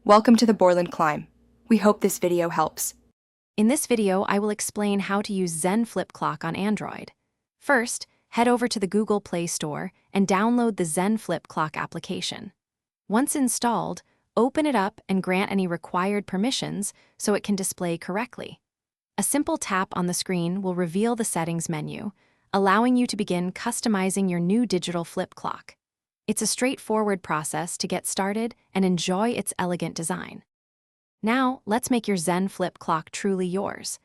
Welcome to the Borland Climb. We hope this video helps. In this video, I will explain how to use Zen Flip Clock on Android. First, head over to the Google Play Store and download the Zen Flip Clock application. Once installed, open it up and grant any required permissions so it can display correctly. A simple tap on the screen will reveal the settings menu, allowing you to begin customizing your new digital flip clock. It's a straightforward process to get started and enjoy its elegant design. Now, let's make your Zen Flip Clock truly yours.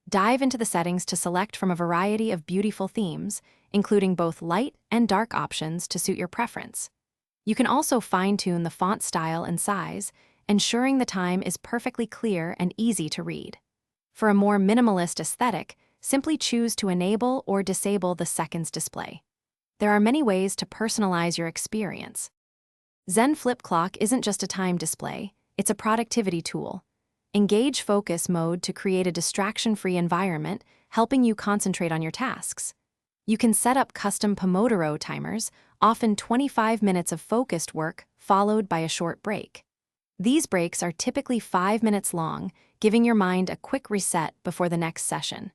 Dive into the settings to select from a variety of beautiful themes, including both light and dark options to suit your preference. You can also fine-tune the font style and size, ensuring the time is perfectly clear and easy to read. For a more minimalist aesthetic, simply choose to enable or disable the seconds display. There are many ways to personalize your experience. Zen Flip Clock isn't just a time display, it's a productivity tool. Engage focus mode to create a distraction-free environment, helping you concentrate on your tasks. You can set up custom Pomodoro timers, often 25 minutes of focused work followed by a short break. These breaks are typically 5 minutes long, giving your mind a quick reset before the next session.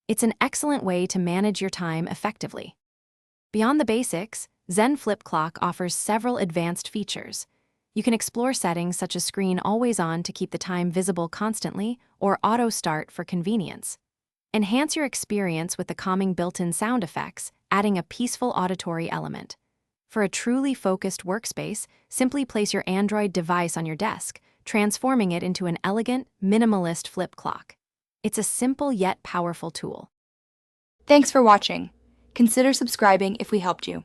It's an excellent way to manage your time effectively. Beyond the basics, Zen Flip Clock offers several advanced features. You can explore settings such as screen always on to keep the time visible constantly or auto start for convenience. Enhance your experience with the calming built-in sound effects, adding a peaceful auditory element. For a truly focused workspace, simply place your Android device on your desk, transforming it into an elegant, minimalist flip clock. It's a simple yet powerful tool. Thanks for watching. Consider subscribing if we helped you.